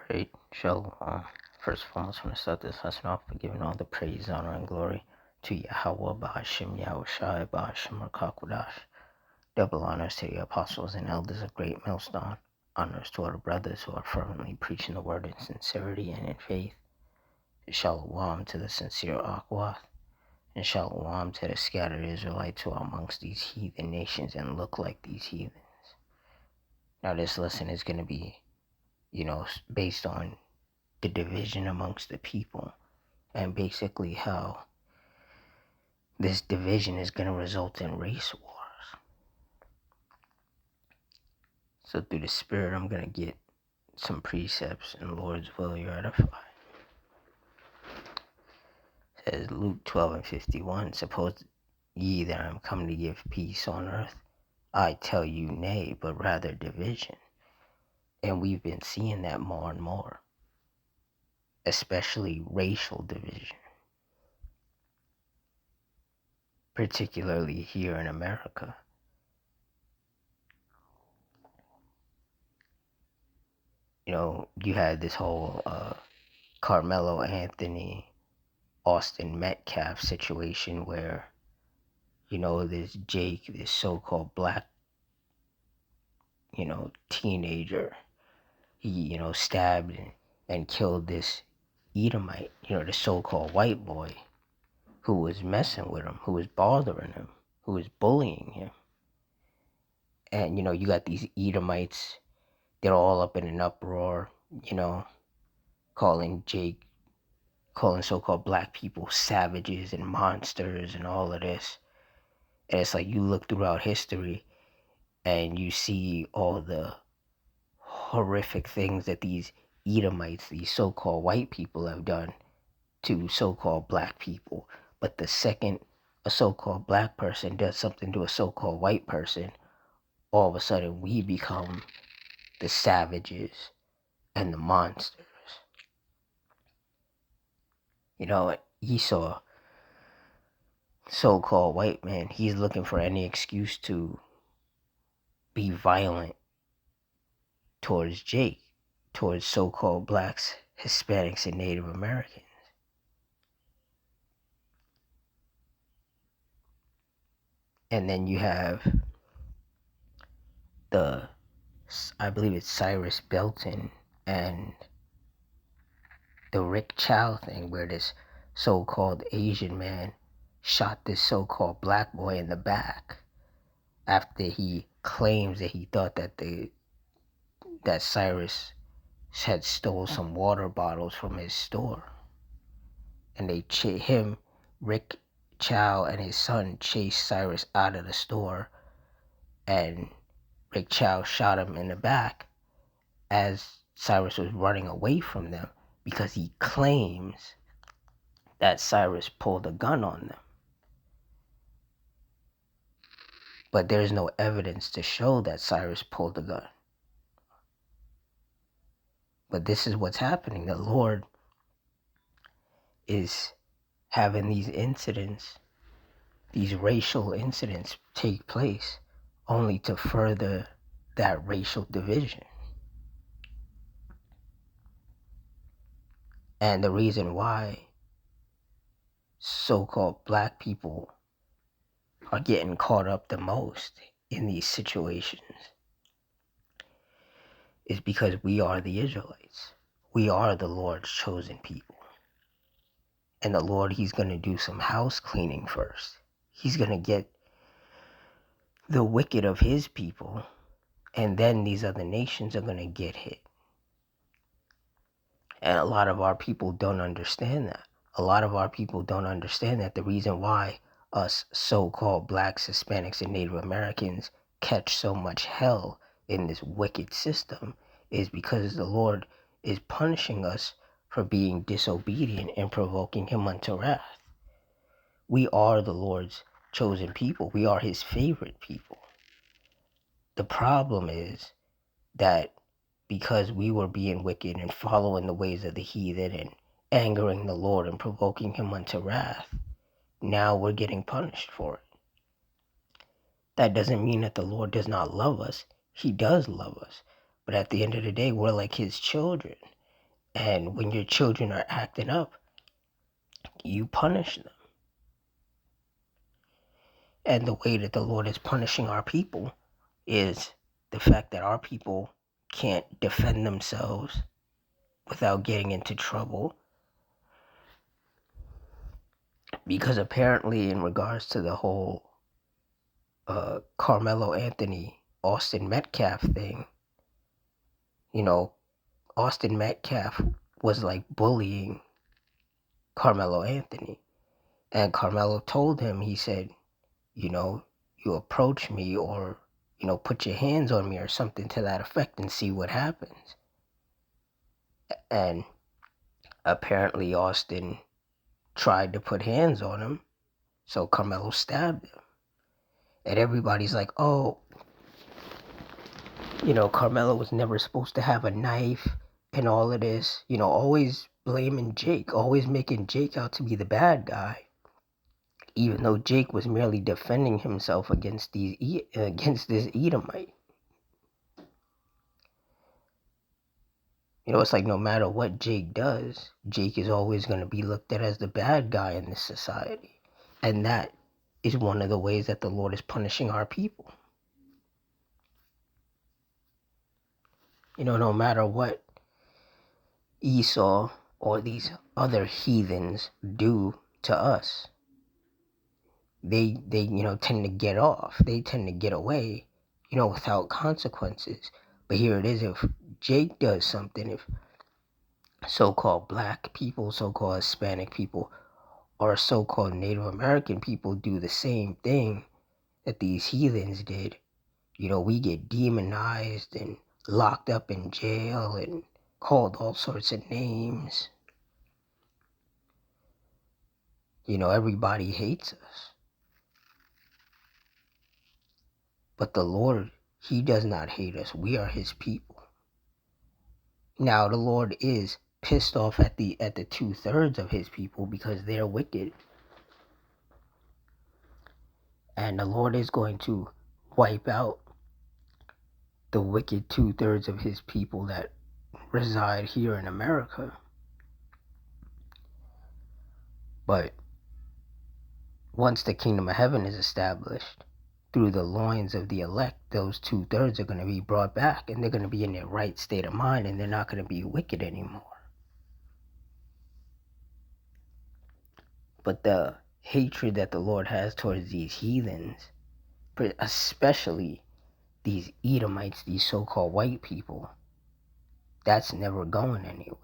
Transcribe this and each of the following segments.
Alright, Shalom. First and foremost, I want to start this lesson off by giving all the praise, honor, and glory to Yahweh, Bahashim, Yahushai, Bahashim, Rakakwadash. Double honors to the apostles and elders of Great Millstone. Honors to our brothers who are fervently preaching the word in sincerity and in faith. Shalom to the sincere Akwath. And Shalom to the scattered Israelites who are amongst these heathen nations and look like these heathens. Now this lesson is going to be based on the division amongst the people and basically how this division is going to result in race wars. So through the Spirit, I'm going to get some precepts, and Lord's will you're edified. It says Luke 12:51, suppose ye that I am come to give peace on earth, I tell you nay, but rather division. And we've been seeing that more and more, especially racial division, particularly here in America. You had this whole Carmelo Anthony, Austin Metcalf situation where, this Jake, this so-called black, teenager, he, stabbed and killed this Edomite, the so-called white boy who was messing with him, who was bothering him, who was bullying him. And, you got these Edomites, they're all up in an uproar, calling so-called black people savages and monsters and all of this. And it's like you look throughout history and you see all the horrific things that these Edomites, these so-called white people, have done to so-called black people. But the second a so-called black person does something to a so-called white person, all of a sudden we become the savages and the monsters. Esau, so-called white man, he's looking for any excuse to be violent towards Jake, towards so-called blacks, Hispanics, and Native Americans. And then you have I believe it's Cyrus Belton and the Rick Chow thing, where this so-called Asian man shot this so-called black boy in the back after he claims that he thought that Cyrus had stole some water bottles from his store. And Rick Chow and his son chased Cyrus out of the store, and Rick Chow shot him in the back as Cyrus was running away from them because he claims that Cyrus pulled a gun on them. But there's no evidence to show that Cyrus pulled a gun. But this is what's happening. The Lord is having these incidents, these racial incidents take place only to further that racial division. And the reason why so-called black people are getting caught up the most in these situations is because we are the Israelites. We are the Lord's chosen people. And the Lord, he's going to do some house cleaning first. He's going to get the wicked of his people, and then these other nations are going to get hit. And a lot of our people don't understand that. A lot of our people don't understand that the reason why us so-called blacks, Hispanics, and Native Americans catch so much hell in this wicked system is because the Lord is punishing us for being disobedient and provoking him unto wrath. We are the Lord's chosen people. We are his favorite people. The problem is that because we were being wicked and following the ways of the heathen and angering the Lord and provoking him unto wrath, now we're getting punished for it. That doesn't mean that the Lord does not love us. He does love us. But at the end of the day, we're like his children. And when your children are acting up, you punish them. And the way that the Lord is punishing our people is the fact that our people can't defend themselves without getting into trouble. Because apparently, in regards to the whole Carmelo Anthony, Austin Metcalf thing, Austin Metcalf was like bullying Carmelo Anthony. And Carmelo told him, he said, you approach me or, put your hands on me or something to that effect and see what happens. And apparently Austin tried to put hands on him, so Carmelo stabbed him. And everybody's like, oh, Carmelo was never supposed to have a knife and all of this, always blaming Jake, always making Jake out to be the bad guy, even though Jake was merely defending himself against this Edomite. It's like no matter what Jake does, Jake is always going to be looked at as the bad guy in this society. And that is one of the ways that the Lord is punishing our people. No matter what Esau or these other heathens do to us, they tend to get off. They tend to get away, without consequences. But here it is, if Jake does something, if so-called black people, so-called Hispanic people, or so-called Native American people do the same thing that these heathens did, we get demonized and locked up in jail and called all sorts of names. Everybody hates us. But the Lord, he does not hate us. We are his people. Now, the Lord is pissed off at the 2/3 of his people because they're wicked. And the Lord is going to wipe out the wicked 2/3 of his people that reside here in America. But once the kingdom of heaven is established through the loins of the elect, those 2/3 are going to be brought back, and they're going to be in their right state of mind, and they're not going to be wicked anymore. But the hatred that the Lord has towards these heathens, especially these Edomites, these so-called white people, that's never going anywhere.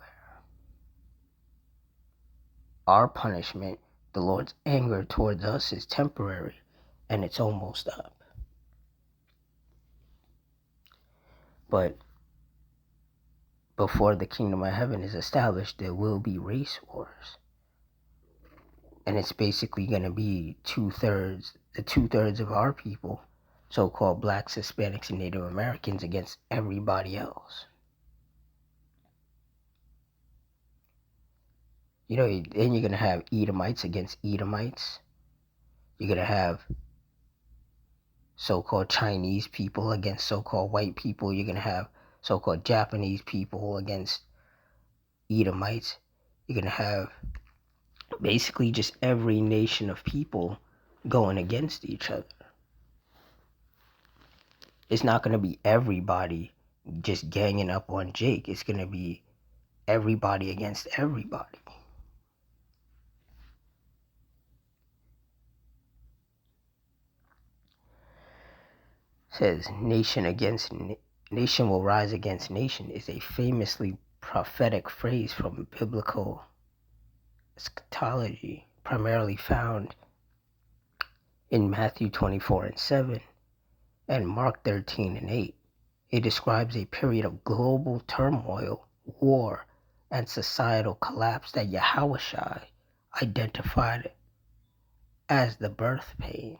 Our punishment, the Lord's anger towards us, is temporary, and it's almost up. But before the kingdom of heaven is established, there will be race wars. And it's basically going to be the 2/3 of our people, so-called blacks, Hispanics, and Native Americans, against everybody else. Then you're going to have Edomites against Edomites. You're going to have so-called Chinese people against so-called white people. You're going to have so-called Japanese people against Edomites. You're going to have basically just every nation of people going against each other. It's not going to be everybody just ganging up on Jake. It's going to be everybody against everybody. It says nation will rise against nation is a famously prophetic phrase from biblical eschatology, primarily found in Matthew 24:7 and Mark 13:8. It describes a period of global turmoil, war, and societal collapse that Yahushua identified as the birth pains.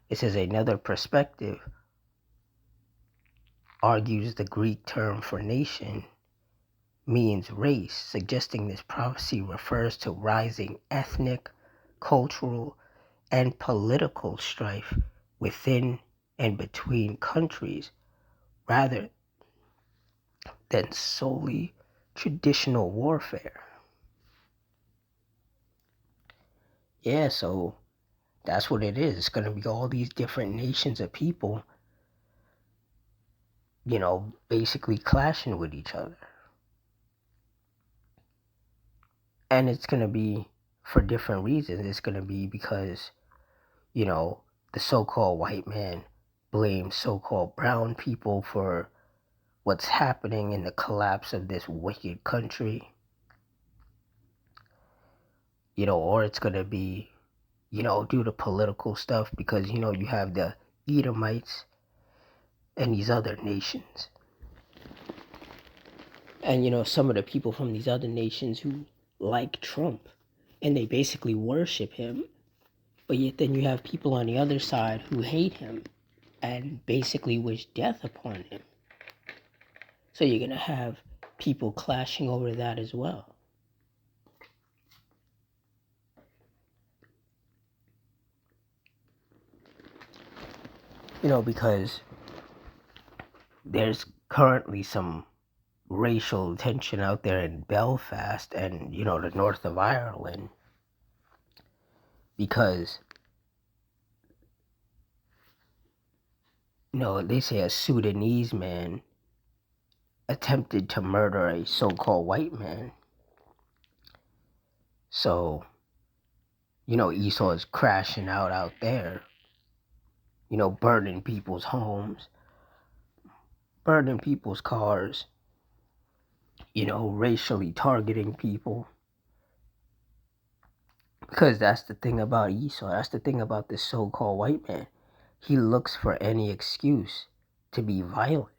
It says another perspective argues the Greek term for nation means race, suggesting this prophecy refers to rising ethnic, cultural, and political strife within and between countries rather than solely traditional warfare. Yeah, so that's what it is. It's going to be all these different nations of people, basically clashing with each other. And it's going to be for different reasons. It's going to be because, the so called white man blames so called brown people for what's happening in the collapse of this wicked country. Or it's going to be, due to political stuff because, you have the Edomites and these other nations. And, some of the people from these other nations who like Trump and they basically worship him. But yet then you have people on the other side who hate him and basically wish death upon him. So you're going to have people clashing over that as well. Because there's currently some racial tension out there in Belfast and, the north of Ireland. Because, they say a Sudanese man attempted to murder a so-called white man. So, Esau is crashing out there, burning people's homes, burning people's cars, racially targeting people. Because that's the thing about Esau. That's the thing about this so-called white man. He looks for any excuse to be violent.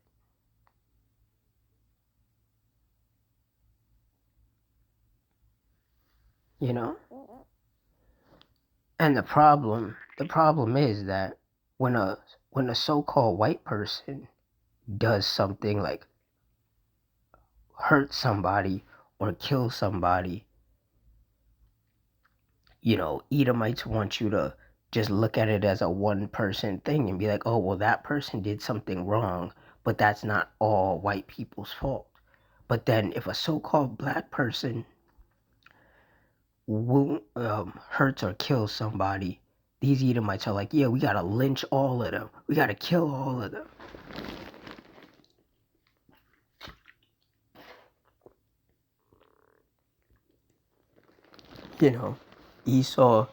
And the problem is that when a so-called white person does something like hurt somebody or kill somebody, Edomites want you to just look at it as a one-person thing and be like, oh, well, that person did something wrong, but that's not all white people's fault. But then if a so-called black person hurts or kills somebody, these Edomites are like, yeah, we gotta lynch all of them. We gotta kill all of them. Esau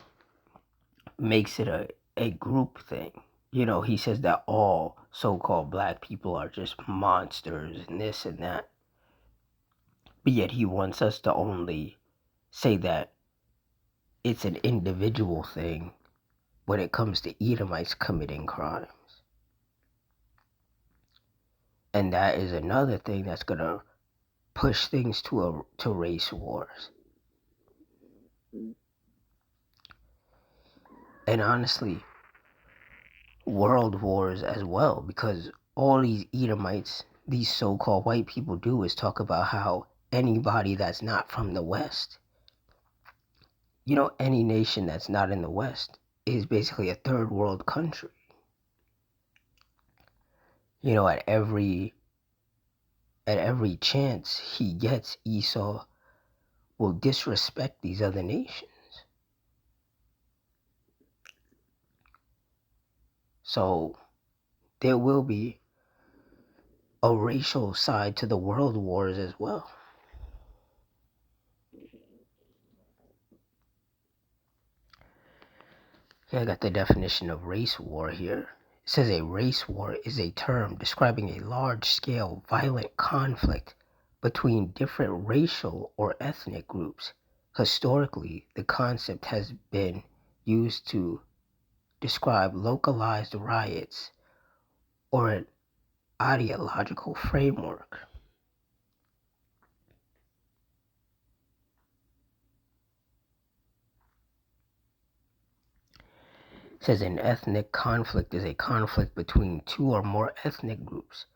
makes it a group thing. He says that all so-called black people are just monsters and this and that. But yet he wants us to only say that it's an individual thing when it comes to Edomites committing crimes. And that is another thing that's going to push things to race wars. And honestly, world wars as well, because all these Edomites, these so-called white people do is talk about how anybody that's not from the West, any nation that's not in the West is basically a third world country. At every chance he gets, Esau will disrespect these other nations. So there will be a racial side to the world wars as well. Okay, I got the definition of race war here. It says a race war is a term describing a large-scale violent conflict between different racial or ethnic groups. Historically, the concept has been used to describe localized riots or an ideological framework. It says an ethnic conflict is a conflict between two or more ethnic groups,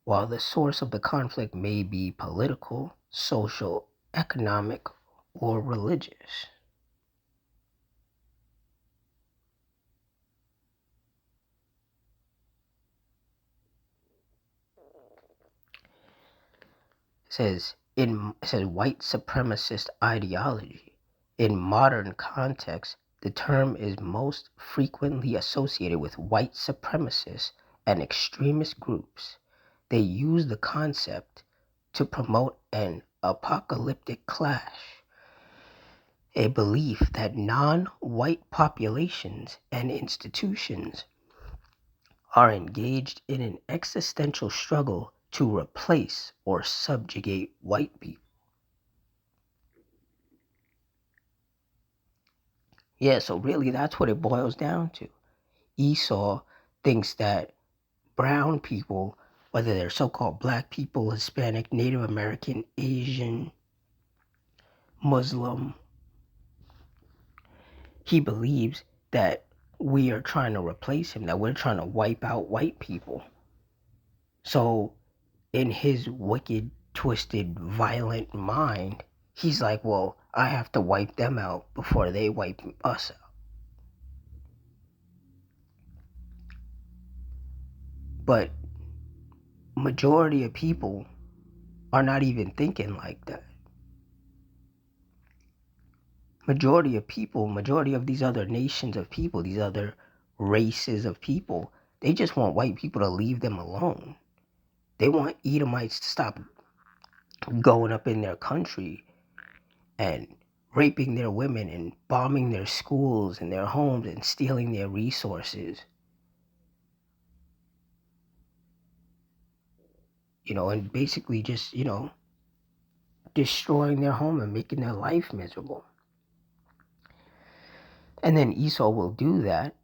while the source of the conflict may be political, social, economic, or religious. It says white supremacist ideology. In modern context, the term is most frequently associated with white supremacists and extremist groups. They use the concept to promote an apocalyptic clash, a belief that non-white populations and institutions are engaged in an existential struggle to replace or subjugate white people. Yeah, so really that's what it boils down to. Esau thinks that brown people, whether they're so-called black people, Hispanic, Native American, Asian, Muslim, he believes that we are trying to replace him, that we're trying to wipe out white people. So in his wicked, twisted, violent mind, he's like, well, I have to wipe them out before they wipe us out. But majority of people are not even thinking like that. Majority of these other nations of people, these other races of people, they just want white people to leave them alone. They want Edomites to stop going up in their country and raping their women and bombing their schools and their homes and stealing their resources. And basically just, destroying their home and making their life miserable. And then Esau will do that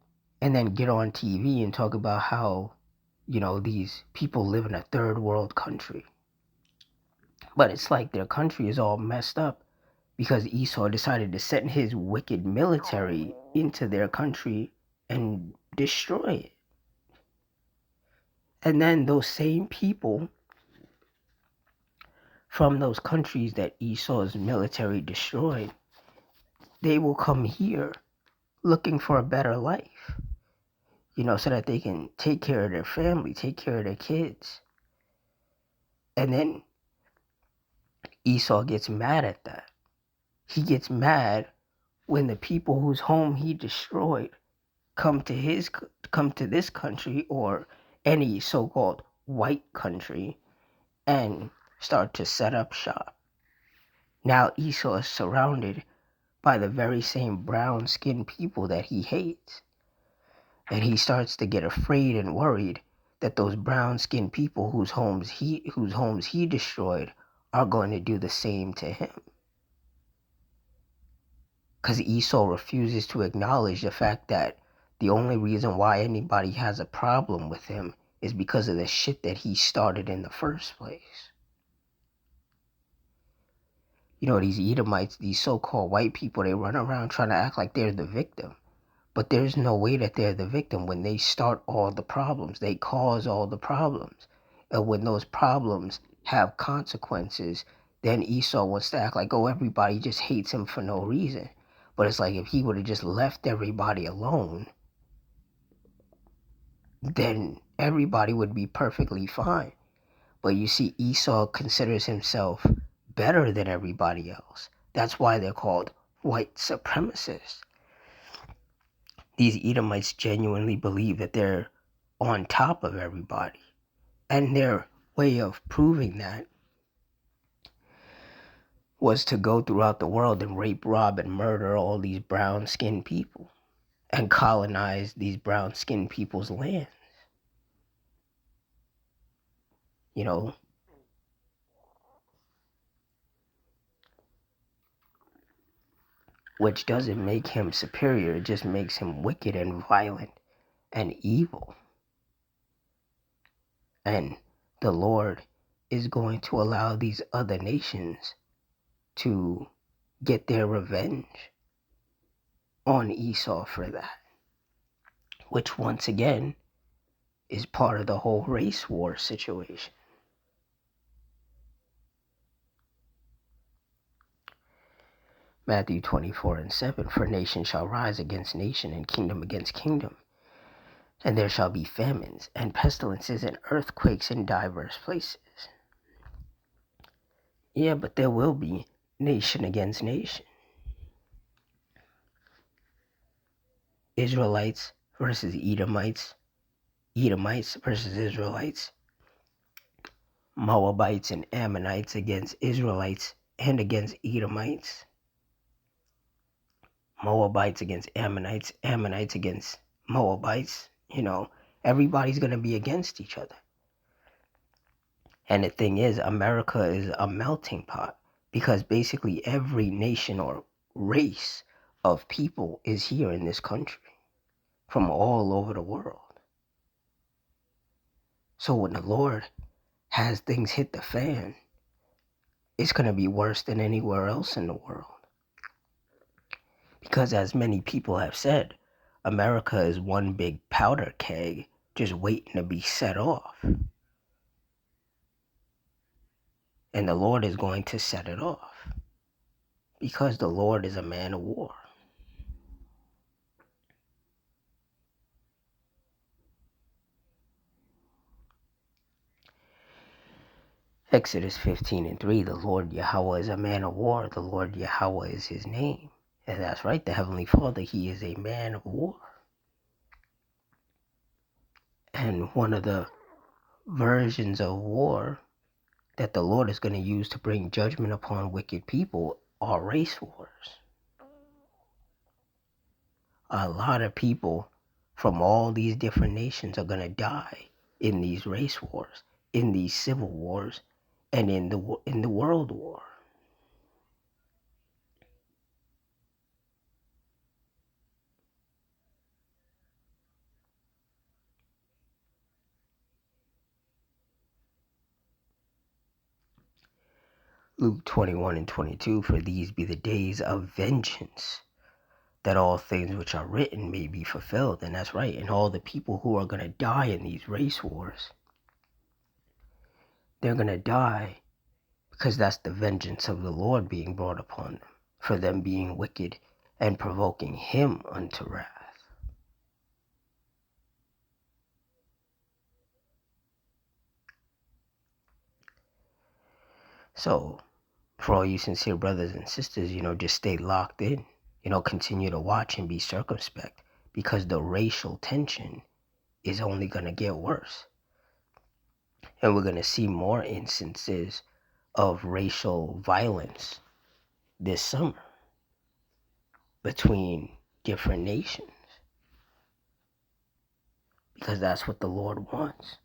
and then get on TV and talk about how, these people live in a third world country. But it's like their country is all messed up because Esau decided to send his wicked military into their country and destroy it. And then those same people from those countries that Esau's military destroyed, they will come here looking for a better life, so that they can take care of their family, take care of their kids. And then Esau gets mad at that. He gets mad when the people whose home he destroyed come to this country or any so-called white country and start to set up shop. Now Esau is surrounded by the very same brown-skinned people that he hates. And he starts to get afraid and worried that those brown-skinned people whose homes he destroyed are going to do the same to him. Because Esau refuses to acknowledge the fact that the only reason why anybody has a problem with him is because of the shit that he started in the first place. These Edomites, these so-called white people, they run around trying to act like they're the victim. But there's no way that they're the victim when they start all the problems. They cause all the problems. And when those problems have consequences, then Esau wants to act like, oh, everybody just hates him for no reason. But it's like if he would have just left everybody alone, then everybody would be perfectly fine. But you see, Esau considers himself better than everybody else. That's why they're called white supremacists. These Edomites genuinely believe that they're on top of everybody. And their way of proving that was to go throughout the world and rape, rob, and murder all these brown-skinned people and colonize these brown-skinned people's lands. Which doesn't make him superior, it just makes him wicked and violent and evil. And the Lord is going to allow these other nations to get their revenge on Esau for that. Which once again is part of the whole race war situation. Matthew 24:7, for nation shall rise against nation and kingdom against kingdom. And there shall be famines and pestilences and earthquakes in divers places. Yeah, but there will be nation against nation. Israelites versus Edomites, Edomites versus Israelites, Moabites and Ammonites against Israelites and against Edomites, Moabites against Ammonites, Ammonites against Moabites. Everybody's going to be against each other. And the thing is, America is a melting pot because basically every nation or race of people is here in this country from all over the world. So when the Lord has things hit the fan, it's going to be worse than anywhere else in the world. Because as many people have said, America is one big powder keg just waiting to be set off. And the Lord is going to set it off. Because the Lord is a man of war. Exodus 15:3, the Lord Yahweh is a man of war. The Lord Yahweh is his name. And that's right, the Heavenly Father, he is a man of war. And one of the versions of war that the Lord is going to use to bring judgment upon wicked people are race wars. A lot of people from all these different nations are going to die in these race wars, in these civil wars, and in the world war. Luke 21:22, for these be the days of vengeance, that all things which are written may be fulfilled. And that's right. And all the people who are going to die in these race wars, they're going to die because that's the vengeance of the Lord being brought upon them, for them being wicked and provoking him unto wrath. So, for all you sincere brothers and sisters, just stay locked in. Continue to watch and be circumspect because the racial tension is only going to get worse. And we're going to see more instances of racial violence this summer between different nations because that's what the Lord wants.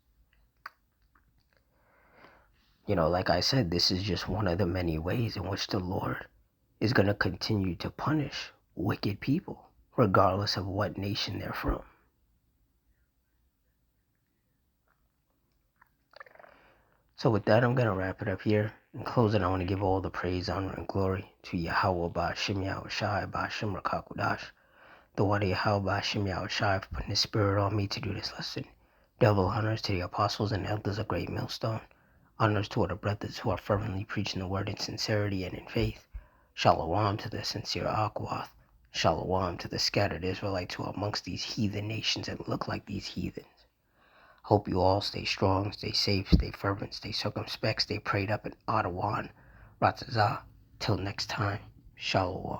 Like I said, this is just one of the many ways in which the Lord is going to continue to punish wicked people, regardless of what nation they're from. So with that, I'm going to wrap it up here. In closing, I want to give all the praise, honor, and glory to Yahweh Ba'Shem Yahushai Ba'Shem Rakakudash, the Wadi Yahweh Ba'Shem Yahushai for putting his spirit on me to do this lesson. Double honors to the apostles and elders of Great Millstone. Honors to all the brothers who are fervently preaching the word in sincerity and in faith. Shalom to the sincere Akwath. Shalom to the scattered Israelites who are amongst these heathen nations and look like these heathens. Hope you all stay strong, stay safe, stay fervent, stay circumspect, stay prayed up in Ottawa and Ratazah. Till next time, Shalom.